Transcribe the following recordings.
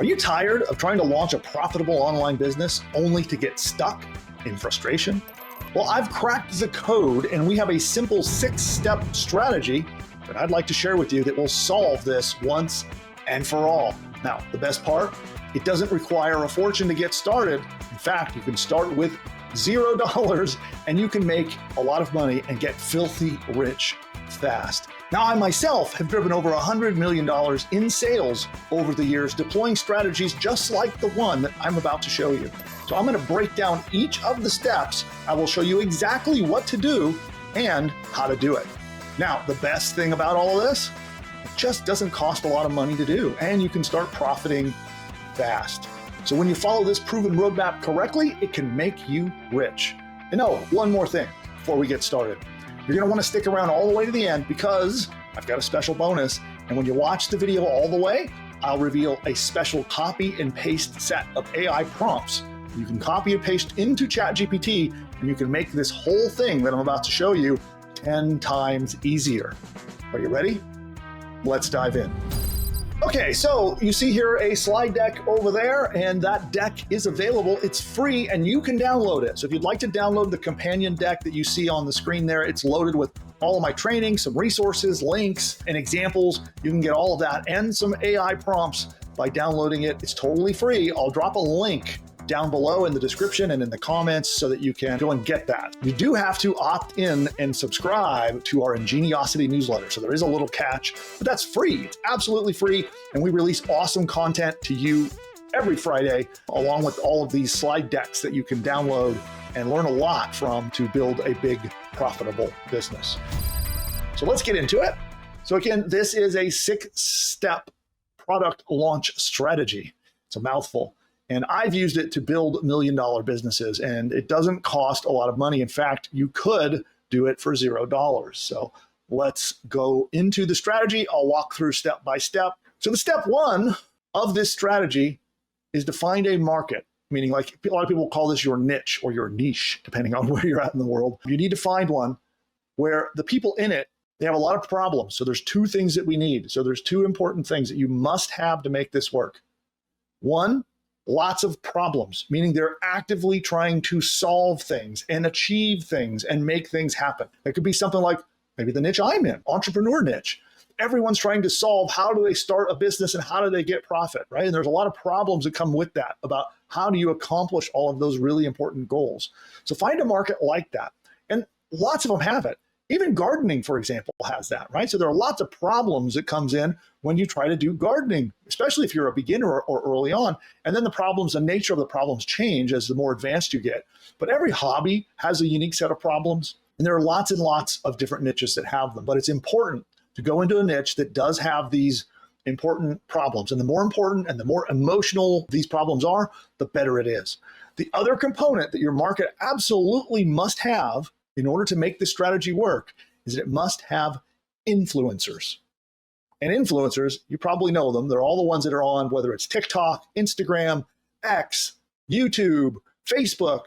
Are you tired of trying to launch a profitable online business only to get stuck in frustration? Well, I've cracked the code and we have a simple 6-step strategy that I'd like to share with you that will solve this once and for all. Now, the best part, it doesn't require a fortune to get started. In fact, you can start with $0 and you can make a lot of money and get filthy rich fast. Now, I myself have driven over $100 million in sales over the years, deploying strategies just like the one that I'm about to show you. So I'm going to break down each of the steps. I will show you exactly what to do and how to do it. Now, the best thing about all of this, it just doesn't cost a lot of money to do, and you can start profiting fast. So when you follow this proven roadmap correctly, it can make you rich. And oh, one more thing before we get started. You're going to want to stick around all the way to the end because I've got a special bonus. And when you watch the video all the way, I'll reveal a special copy and paste set of AI prompts. You can copy and paste into ChatGPT, and you can make this whole thing that I'm about to show you 10 times easier. Are you ready? Let's dive in. Okay, so you see here a slide deck over there, and that deck is available. It's free and you can download it. So if you'd like to download the companion deck that you see on the screen there, it's loaded with all of my training, some resources, links, and examples. You can get all of that and some AI prompts by downloading it. It's totally free. I'll drop a link down below in the description and in the comments so that you can go and get that. You do have to opt in and subscribe to our Ingeniosity newsletter. So there is a little catch, but that's free. It's absolutely free. And we release awesome content to you every Friday, along with all of these slide decks that you can download and learn a lot from to build a big, profitable business. So let's get into it. So again, this is a 6-step product launch strategy. It's a mouthful. And I've used it to build $1 million businesses, and it doesn't cost a lot of money. In fact, you could do it for $0. So let's go into the strategy. I'll walk through step by step. So the step 1 of this strategy is to find a market, meaning like a lot of people call this your niche or your niche, depending on where you're at in the world. You need to find one where the people in it, they have a lot of problems. So there's 2 things that we need. So there's 2 important things that you must have to make this work. 1, lots of problems, meaning they're actively trying to solve things and achieve things and make things happen. It could be something like maybe the niche I'm in, entrepreneur niche. Everyone's trying to solve how do they start a business and how do they get profit, right? And there's a lot of problems that come with that about how do you accomplish all of those really important goals. So find a market like that. And lots of them have it. Even gardening, for example, has that, right? So there are lots of problems that comes in when you try to do gardening, especially if you're a beginner or early on. And then the problems, the nature of the problems change as the more advanced you get. But every hobby has a unique set of problems. And there are lots and lots of different niches that have them. But it's important to go into a niche that does have these important problems. And the more important and the more emotional these problems are, the better it is. The other component that your market absolutely must have in order to make this strategy work is that it must have influencers. And influencers, you probably know them. They're all the ones that are on, whether it's TikTok, Instagram, X, YouTube, Facebook.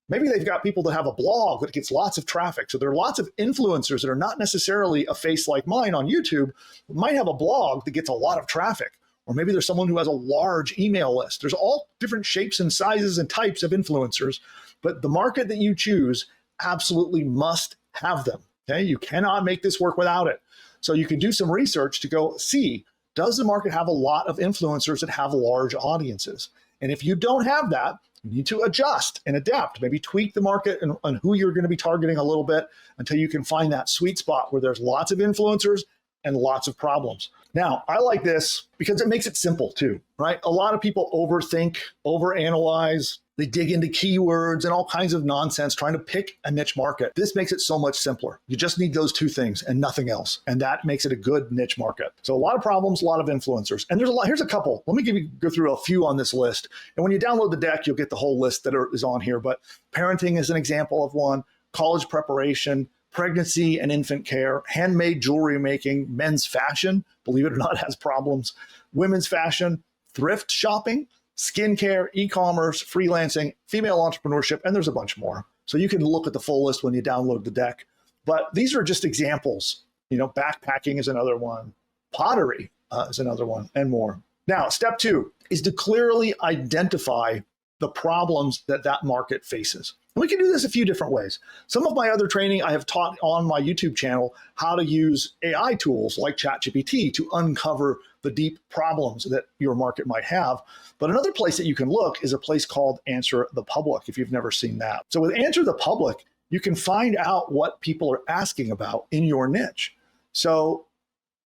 Maybe they've got people that have a blog that gets lots of traffic. So there are lots of influencers that are not necessarily a face like mine on YouTube, but might have a blog that gets a lot of traffic. Or maybe there's someone who has a large email list. There's all different shapes and sizes and types of influencers, but the market that you choose absolutely must have them. Okay, you cannot make this work without it. So you can do some research to go see, does the market have a lot of influencers that have large audiences? And if you don't have that, you need to adjust and adapt, maybe tweak the market and who you're going to be targeting a little bit until you can find that sweet spot where there's lots of influencers and lots of problems. Now, I like this because it makes it simple too, right? A lot of people overthink, overanalyze, they dig into keywords and all kinds of nonsense trying to pick a niche market. This makes it so much simpler. You just need those 2 things and nothing else. And that makes it a good niche market. So a lot of problems, a lot of influencers. And there's a lot, here's a couple. Let me go through a few on this list. And when you download the deck, you'll get the whole list that is on here. But parenting is an example of one, college preparation, pregnancy and infant care, handmade jewelry making, men's fashion, believe it or not, has problems, women's fashion, thrift shopping, skincare, e-commerce, freelancing, female entrepreneurship, and there's a bunch more. So you can look at the full list when you download the deck. But these are just examples. You know, backpacking is another one. Pottery is another one, and more. Now, step 2 is to clearly identify the problems that that market faces. And we can do this a few different ways. Some of my other training, I have taught on my YouTube channel how to use AI tools like ChatGPT to uncover the deep problems that your market might have. But another place that you can look is a place called Answer the Public, if you've never seen that. So with Answer the Public, you can find out what people are asking about in your niche. So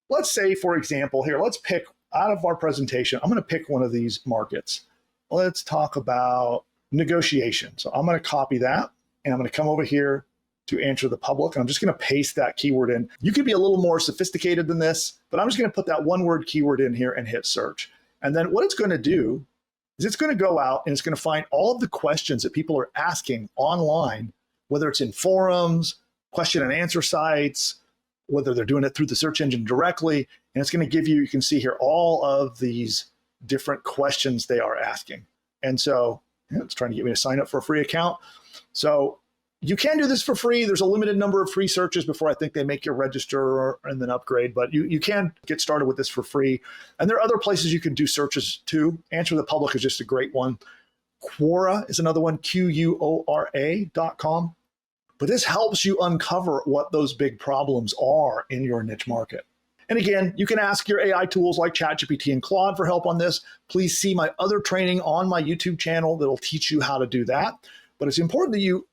let's say, for example, here, let's pick out of our presentation, I'm going to pick one of these markets. Let's talk about negotiation. So I'm going to copy that and I'm going to come over here to Answer the Public. And I'm just going to paste that keyword in. You could be a little more sophisticated than this, but I'm just going to put that one word keyword in here and hit search. And then what it's going to do is it's going to go out and it's going to find all of the questions that people are asking online, whether it's in forums, question and answer sites, whether they're doing it through the search engine directly. And it's going to give you, you can see here, all of these different questions they are asking. And so it's trying to get me to sign up for a free account. So you can do this for free. There's a limited number of free searches before I think they make you register and then upgrade, but you can get started with this for free. And there are other places you can do searches too. Answer the Public is just a great one. Quora is another one, Quora.com. But this helps you uncover what those big problems are in your niche market. And again, you can ask your AI tools like ChatGPT and Claude for help on this. Please see my other training on my YouTube channel that'll teach you how to do that. But it's important that you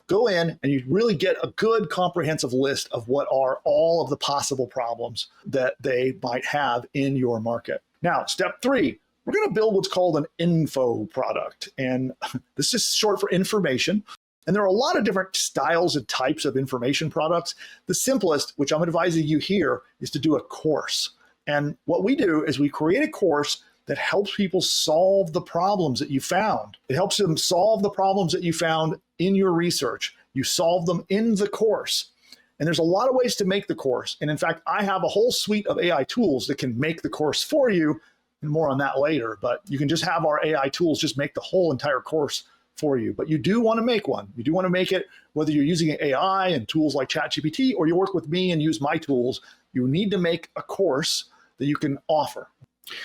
go in and you really get a good comprehensive list of what are all of the possible problems that they might have in your market. Now, step 3, we're going to build what's called an info product. And this is short for information. And there are a lot of different styles and types of information products. The simplest, which I'm advising you here, is to do a course. And what we do is we create a course that helps people solve the problems that you found. It helps them solve the problems that you found in your research. You solve them in the course. And there's a lot of ways to make the course. And in fact, I have a whole suite of AI tools that can make the course for you, and more on that later. But you can just have our AI tools just make the whole entire course for you. But you do want to make one. You do want to make it, whether you're using AI and tools like ChatGPT or you work with me and use my tools, you need to make a course that you can offer.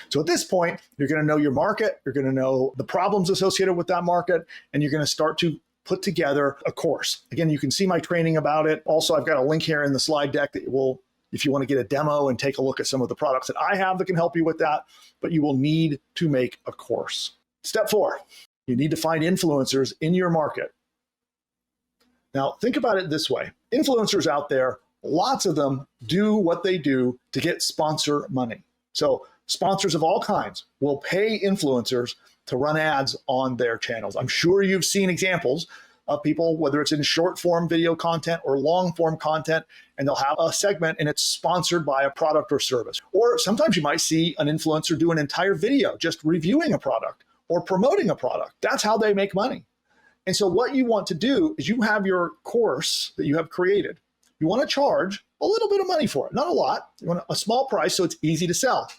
So at this point, you're going to know your market, you're going to know the problems associated with that market, and you're going to start to put together a course. Again, you can see my training about it. Also, I've got a link here in the slide deck that will, if you want to get a demo and take a look at some of the products that I have that can help you with that, but you will need to make a course. Step 4. You need to find influencers in your market. Now, think about it this way. Influencers out there, lots of them do what they do to get sponsor money. So sponsors of all kinds will pay influencers to run ads on their channels. I'm sure you've seen examples of people, whether it's in short form video content or long form content, and they'll have a segment and it's sponsored by a product or service. Or sometimes you might see an influencer do an entire video just reviewing a product or promoting a product. That's how they make money. And so what you want to do is you have your course that you have created. You want to charge a little bit of money for it, not a lot. You want a small price so it's easy to sell.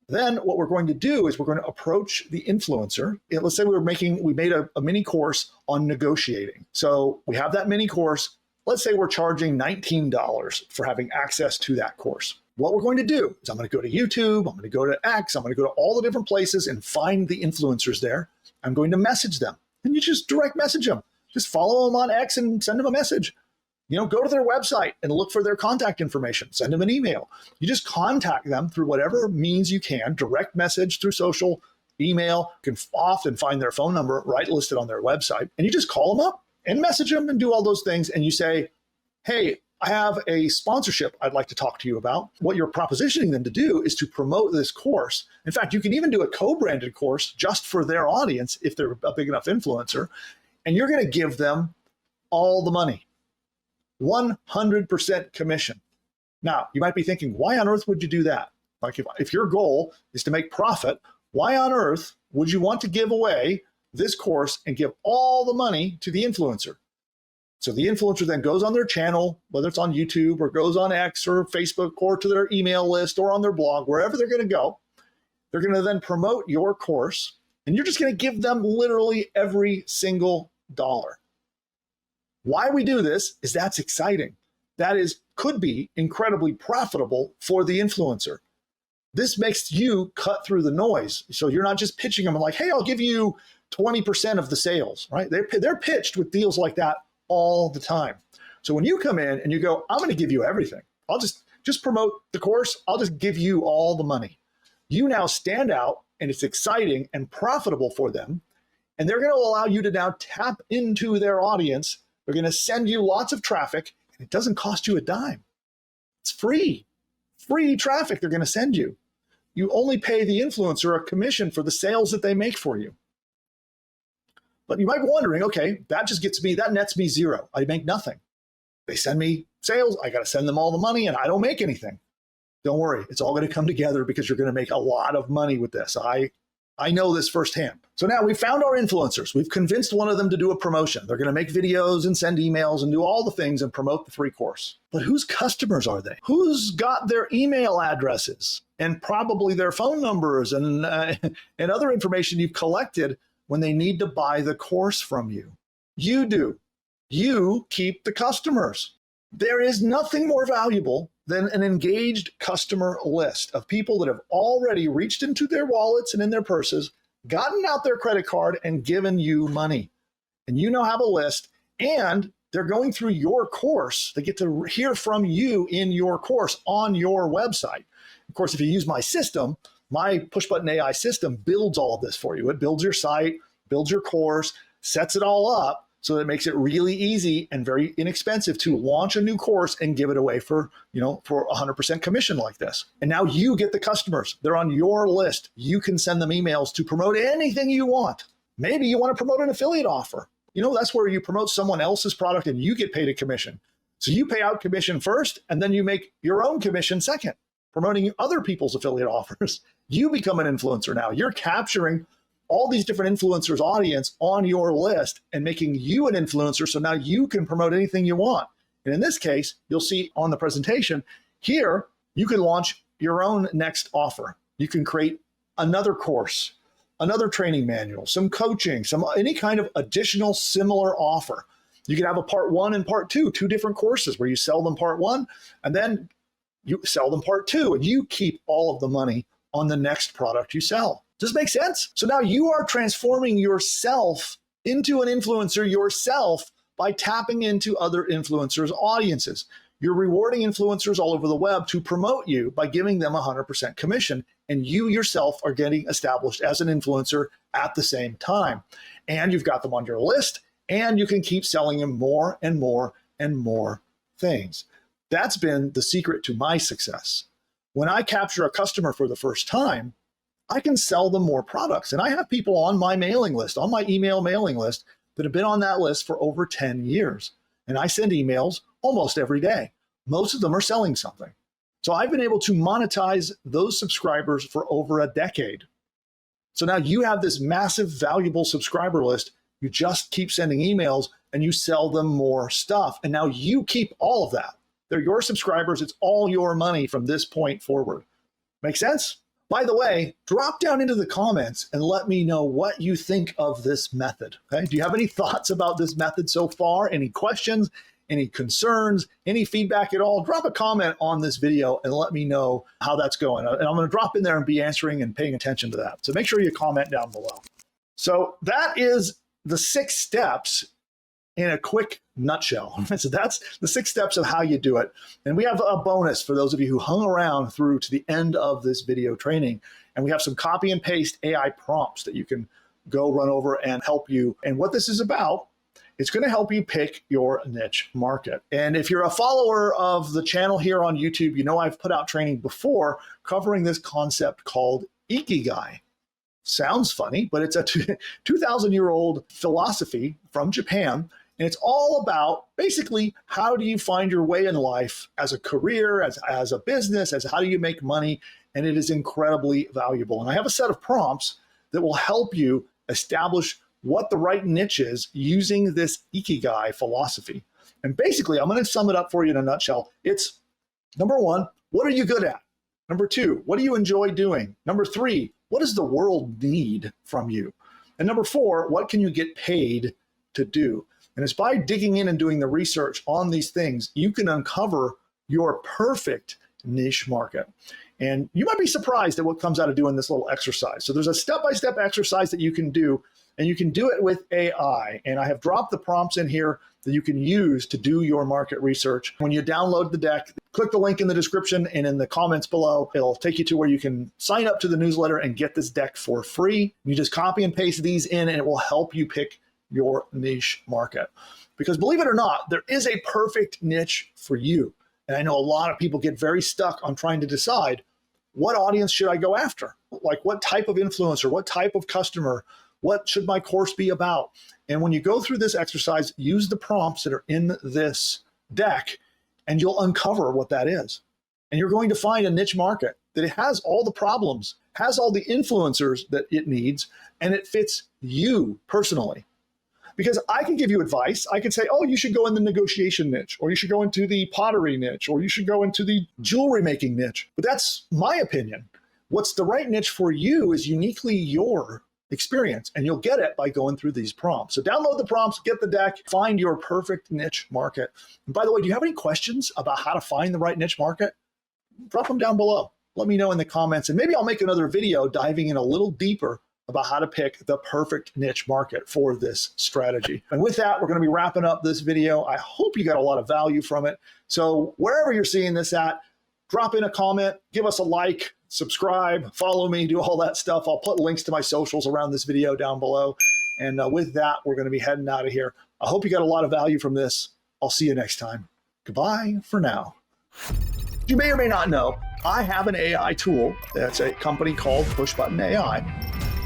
Then what we're going to do is we're going to approach the influencer. Let's say we made a mini course on negotiating. So we have that mini course. Let's say we're charging $19 for having access to that course. What we're going to do is I'm going to go to YouTube, I'm going to go to X, I'm going to go to all the different places and find the influencers there. I'm going to message them. And you just direct message them. Just follow them on X and send them a message. Go to their website and look for their contact information. Send them an email. You just contact them through whatever means you can, direct message through social, email. You can often find their phone number right listed on their website. And you just call them up and message them and do all those things. And you say, hey, I have a sponsorship I'd like to talk to you about. What you're propositioning them to do is to promote this course. In fact, you can even do a co-branded course just for their audience if they're a big enough influencer. And you're going to give them all the money. 100% commission. Now, you might be thinking, why on earth would you do that? Like if your goal is to make profit, why on earth would you want to give away this course and give all the money to the influencer? So the influencer then goes on their channel, whether it's on YouTube or goes on X or Facebook or to their email list or on their blog, wherever they're going to go. They're going to then promote your course, and you're just going to give them literally every single dollar. Why we do this is that's exciting. That could be incredibly profitable for the influencer. This makes you cut through the noise. So you're not just pitching them like, hey, I'll give you 20% of the sales, right? They're pitched with deals like that all the time. So when you come in and you go, I'm going to give you everything. I'll just promote the course. I'll just give you all the money. You now stand out, and it's exciting and profitable for them. And they're going to allow you to now tap into their audience. They're going to send you lots of traffic, and it doesn't cost you a dime. It's free traffic they're going to send you. You only pay the influencer a commission for the sales that they make for you. But you might be wondering, okay, that nets me zero. I make nothing. They send me sales. I got to send them all the money, and I don't make anything. Don't worry. It's all going to come together because you're going to make a lot of money with this. I know this firsthand. So now we've found our influencers. We've convinced one of them to do a promotion. They're going to make videos and send emails and do all the things and promote the free course. But whose customers are they? Who's got their email addresses and probably their phone numbers and other information you've collected when they need to buy the course from you? You do. You keep the customers. There is nothing more valuable than an engaged customer list of people that have already reached into their wallets and in their purses, gotten out their credit card, and given you money. And you now have a list, and they're going through your course. They get to hear from you in your course on your website. Of course, if you use my system, my push-button AI system builds all of this for you. It builds your site, builds your course, sets it all up, so that it makes it really easy and very inexpensive to launch a new course and give it away for 100% commission like this. And now you get the customers. They're on your list. You can send them emails to promote anything you want. Maybe you want to promote an affiliate offer. That's where you promote someone else's product and you get paid a commission. So you pay out commission first, and then you make your own commission second, promoting other people's affiliate offers. You become an influencer now. You're capturing all these different influencers' audience on your list and making you an influencer, so now you can promote anything you want. And in this case, you'll see on the presentation here, you can launch your own next offer. You can create another course, another training manual, some coaching, any kind of additional similar offer. You can have a part 1 and part 2, 2 different courses where you sell them part 1 and then you sell them part 2, and you keep all of the money on the next product you sell. Does it make sense? So now you are transforming yourself into an influencer yourself by tapping into other influencers' audiences. You're rewarding influencers all over the web to promote you by giving them 100% commission, and you yourself are getting established as an influencer at the same time. And you've got them on your list, and you can keep selling them more and more and more things. That's been the secret to my success. When I capture a customer for the first time, I can sell them more products. And I have people on my mailing list, on my email mailing list, that have been on that list for over 10 years. And I send emails almost every day. Most of them are selling something. So I've been able to monetize those subscribers for over a decade. So now you have this massive, valuable subscriber list. You just keep sending emails and you sell them more stuff. And now you keep all of that. They're your subscribers. It's all your money from this point forward. Make sense? By the way, drop down into the comments and let me know what you think of this method. Okay? Do you have any thoughts about this method so far? Any questions, any concerns, any feedback at all? Drop a comment on this video and let me know how that's going. And I'm going to drop in there and be answering and paying attention to that. So make sure you comment down below. So that is the 6 steps in a quick nutshell. So that's the 6 steps of how you do it. And we have a bonus for those of you who hung around through to the end of this video training. And we have some copy and paste AI prompts that you can go run over and help you. And what this is about, it's going to help you pick your niche market. And if you're a follower of the channel here on YouTube, you know I've put out training before covering this concept called Ikigai. Sounds funny, but it's a 2,000-year-old philosophy from Japan. And it's all about basically how do you find your way in life as a career, as a business, as how do you make money? And it is incredibly valuable. And I have a set of prompts that will help you establish what the right niche is using this Ikigai philosophy. And basically, I'm going to sum it up for you in a nutshell. It's number 1, what are you good at? Number 2, what do you enjoy doing? Number 3, what does the world need from you? And number 4, what can you get paid to do? And it's by digging in and doing the research on these things, you can uncover your perfect niche market. And you might be surprised at what comes out of doing this little exercise. So there's a step-by-step exercise that you can do, and you can do it with AI. And I have dropped the prompts in here that you can use to do your market research. When you download the deck, click the link in the description and in the comments below. It'll take you to where you can sign up to the newsletter and get this deck for free. You just copy and paste these in, and it will help you pick your niche market. Because believe it or not, there is a perfect niche for you. And I know a lot of people get very stuck on trying to decide, what audience should I go after? Like, what type of influencer, what type of customer, what should my course be about? And when you go through this exercise, use the prompts that are in this deck, and you'll uncover what that is. And you're going to find a niche market that it has all the problems, has all the influencers that it needs, and it fits you personally. Because I can give you advice. I can say, oh, you should go in the negotiation niche, or you should go into the pottery niche, or you should go into the jewelry making niche. But that's my opinion. What's the right niche for you is uniquely your experience, and you'll get it by going through these prompts. So download the prompts, get the deck, find your perfect niche market. And by the way, do you have any questions about how to find the right niche market? Drop them down below. Let me know in the comments, and maybe I'll make another video diving in a little deeper about how to pick the perfect niche market for this strategy. And with that, we're going to be wrapping up this video. I hope you got a lot of value from it. So wherever you're seeing this at, drop in a comment, give us a like, subscribe, follow me, do all that stuff. I'll put links to my socials around this video down below. And with that, we're going to be heading out of here. I hope you got a lot of value from this. I'll see you next time. Goodbye for now. You may or may not know, I have an AI tool. That's a company called Pushbutton AI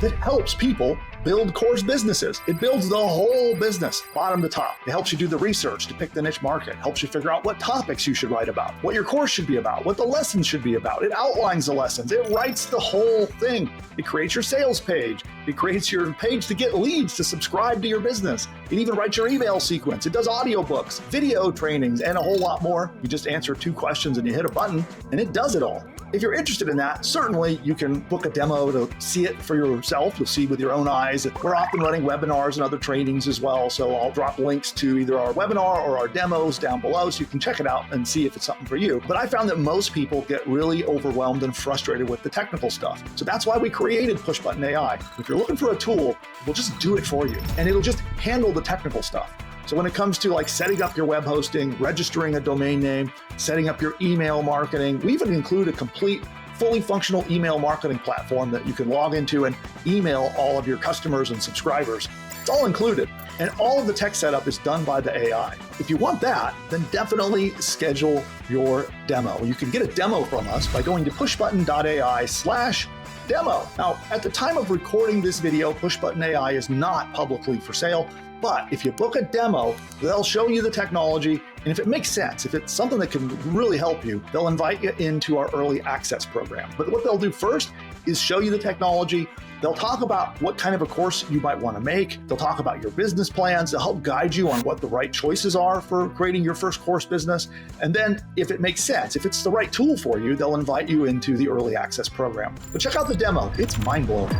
that helps people build course businesses. It builds the whole business, bottom to top. It helps you do the research to pick the niche market, helps you figure out what topics you should write about, what your course should be about, what the lessons should be about. It outlines the lessons. It writes the whole thing. It creates your sales page. It creates your page to get leads to subscribe to your business. It even writes your email sequence. It does audiobooks, video trainings, and a whole lot more. You just answer 2 questions and you hit a button, and it does it all. If you're interested in that, certainly you can book a demo to see it for yourself. You'll see with your own eyes. We're often running webinars and other trainings as well. So I'll drop links to either our webinar or our demos down below so you can check it out and see if it's something for you. But I found that most people get really overwhelmed and frustrated with the technical stuff. So that's why we created Pushbutton AI. If you're looking for a tool, we'll just do it for you. And it'll just handle the technical stuff. So when it comes to like setting up your web hosting, registering a domain name, setting up your email marketing, we even include a complete, fully functional email marketing platform that you can log into and email all of your customers and subscribers. It's all included. And all of the tech setup is done by the AI. If you want that, then definitely schedule your demo. You can get a demo from us by going to pushbutton.ai/demo. Now, at the time of recording this video, Pushbutton AI is not publicly for sale. But if you book a demo, they'll show you the technology. And if it makes sense, if it's something that can really help you, they'll invite you into our early access program. But what they'll do first is show you the technology. They'll talk about what kind of a course you might want to make. They'll talk about your business plans. They'll help guide you on what the right choices are for creating your first course business. And then if it makes sense, if it's the right tool for you, they'll invite you into the early access program. But check out the demo. It's mind-blowing.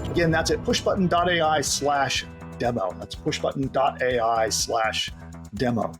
Again, that's at pushbutton.ai/demo. That's pushbutton.ai/demo.